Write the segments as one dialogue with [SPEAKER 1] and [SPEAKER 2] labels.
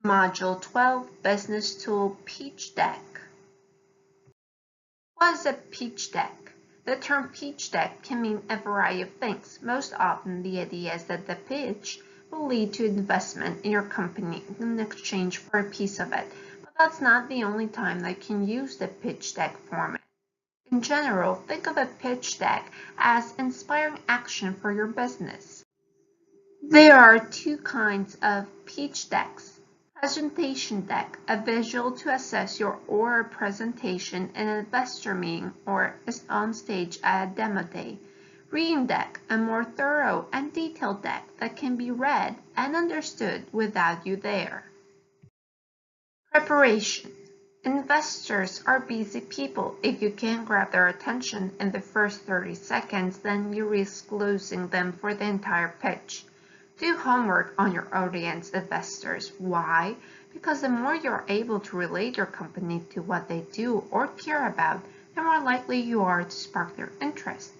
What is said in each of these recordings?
[SPEAKER 1] Module 12 Business Tool Pitch Deck. What is a pitch deck? The term pitch deck can mean a variety of things. Most often, the idea is that the pitch will lead to investment in your company in exchange for a piece of it, but that's not the only time that you can use the pitch deck format. In general, think of a pitch deck as inspiring action for your business. There are two kinds of pitch decks. Presentation deck, a visual to assess your oral presentation in an investor meeting or is on stage at a demo day. Reading deck, a more thorough and detailed deck that can be read and understood without you there. Preparation. Investors are busy people. If you can't grab their attention in the first 30 seconds, then you risk losing them for the entire pitch. Do homework on your audience investors. Why? Because the more you're able to relate your company to what they do or care about, the more likely you are to spark their interest.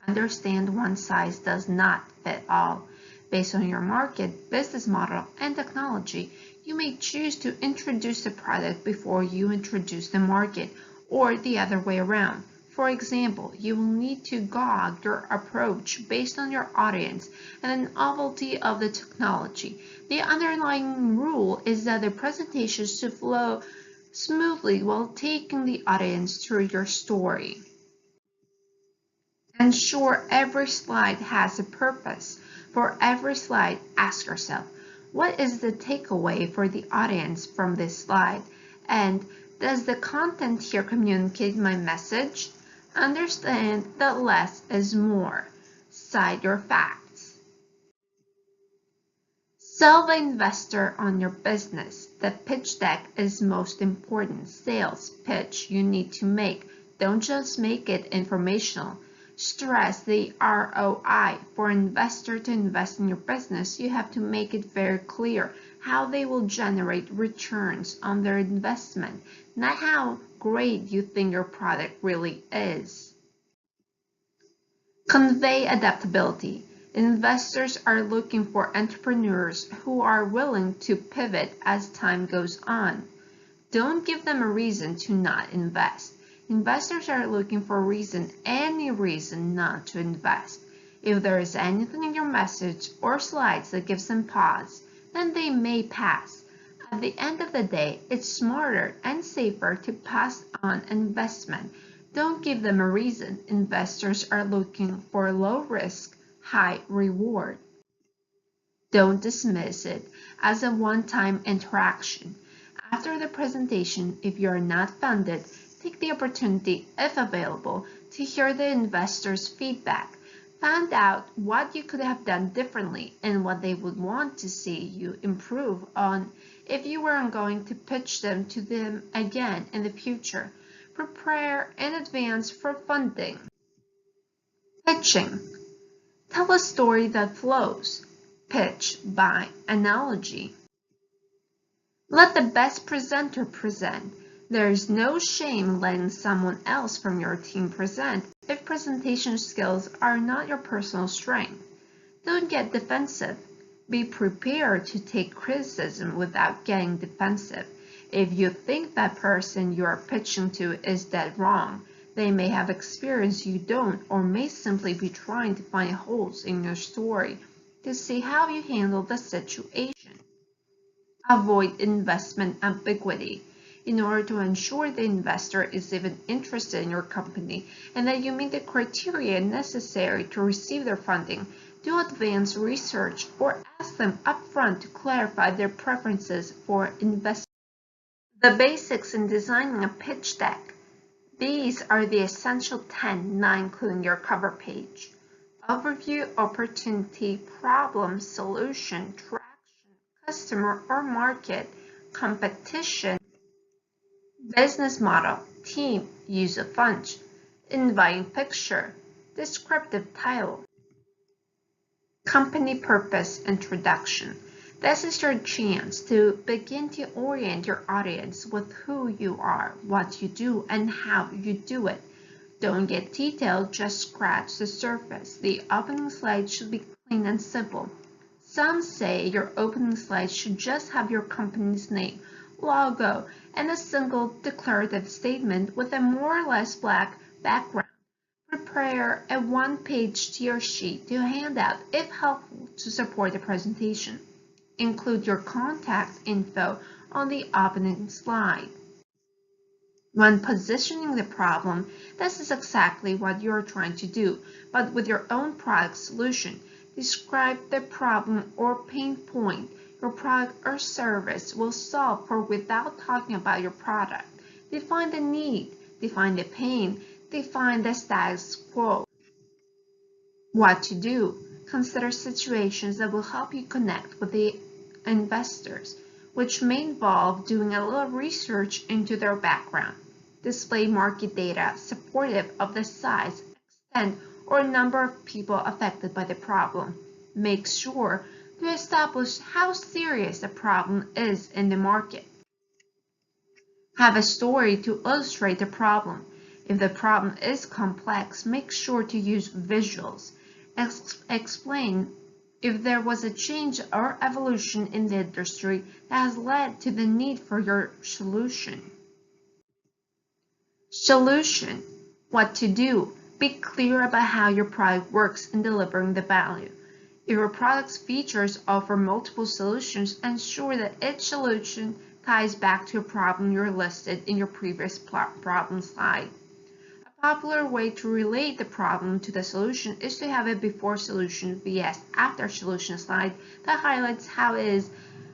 [SPEAKER 1] Understand one size does not fit all. Based on your market, business model, and technology, you may choose to introduce a product before you introduce the market, or the other way around. For example, you will need to gauge your approach based on your audience and the novelty of the technology. The underlying rule is that the presentation should flow smoothly while taking the audience through your story. Ensure every slide has a purpose. For every slide, ask yourself, what is the takeaway for the audience from this slide? And does the content here communicate my message? Understand that less is more. Cite your facts. Sell the investor on your business. The pitch deck is most important sales pitch you need to make. Don't just make it informational. Stress the ROI. For an investor to invest in your business, you have to make it very clear how they will generate returns on their investment, not how great you think your product really is. Convey adaptability. Investors are looking for entrepreneurs who are willing to pivot as time goes on. Don't give them a reason to not invest. Investors are looking for a reason, any reason not to invest. If there is anything in your message or slides that gives them pause, then they may pass. At the end of the day, it's smarter and safer to pass on investment. Don't give them a reason. Investors are looking for low risk, high reward. Don't dismiss it as a one-time interaction. After the presentation, if you are not funded, take the opportunity, if available, to hear the investors' feedback. Find out what you could have done differently and what they would want to see you improve on if you weren't going to pitch them to them again in the future. Prepare in advance for funding. Pitching. Tell a story that flows. Pitch by analogy. Let the best presenter present. There is no shame in letting someone else from your team present if presentation skills are not your personal strength. Don't get defensive. Be prepared to take criticism without getting defensive. If you think that person you are pitching to is dead wrong, they may have experience you don't or may simply be trying to find holes in your story to see how you handle the situation. Avoid investment ambiguity. In order to ensure the investor is even interested in your company and that you meet the criteria necessary to receive their funding, do advanced research or ask them upfront to clarify their preferences for investment. The basics in designing a pitch deck. These are the essential 10, not including your cover page. Overview, opportunity, problem, solution, traction, customer or market, competition, business model, team, use of funds, inviting picture, descriptive title, company purpose introduction. This is your chance to begin to orient your audience with who you are, what you do, and how you do it. Don't get detailed, just scratch the surface. The opening slide should be clean and simple. Some say your opening slide should just have your company's name, logo, and a single declarative statement with a more or less black background. Prepare a one-page tear sheet to hand out if helpful to support the presentation. Include your contact info on the opening slide. When positioning the problem, this is exactly what you're trying to do, but with your own product solution. Describe the problem or pain point your product or service will solve for without talking about your product. Define the need, define the pain, define the status quo. What to do? Consider situations that will help you connect with the investors, which may involve doing a little research into their background. Display market data supportive of the size, extent, or number of people affected by the problem. Make sure to establish how serious the problem is in the market. Have a story to illustrate the problem. If the problem is complex, make sure to use visuals. Explain if there was a change or evolution in the industry that has led to the need for your solution. Solution. What to do. Be clear about how your product works in delivering the value. If your product's features offer multiple solutions, ensure that each solution ties back to a problem you listed in your previous problem slide. A popular way to relate the problem to the solution is to have a before solution vs after solution slide that highlights how it is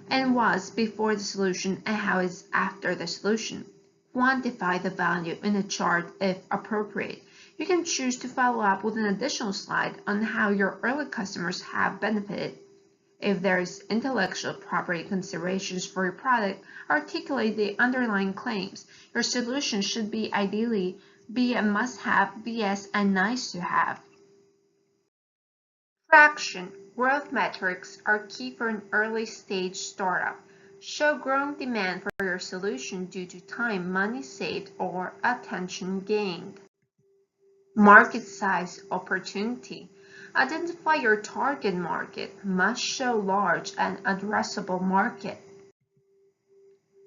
[SPEAKER 1] and was before the solution and how it is after the solution. Quantify the value in a chart if appropriate. You can choose to follow up with an additional slide on how your early customers have benefited. If there is intellectual property considerations for your product, articulate the underlying claims. Your solution should be ideally be a must-have vs a nice-to-have. Traction. Growth metrics are key for an early-stage startup. Show growing demand for your solution due to time, money saved, or attention gained. Market size opportunity. Identify your target market. Must show large and addressable market.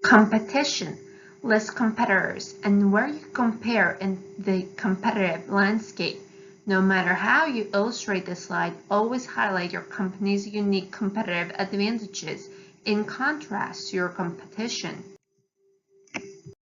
[SPEAKER 1] Competition. List competitors and where you compare in the competitive landscape. No matter how you illustrate the slide, always highlight your company's unique competitive advantages in contrast to your competition.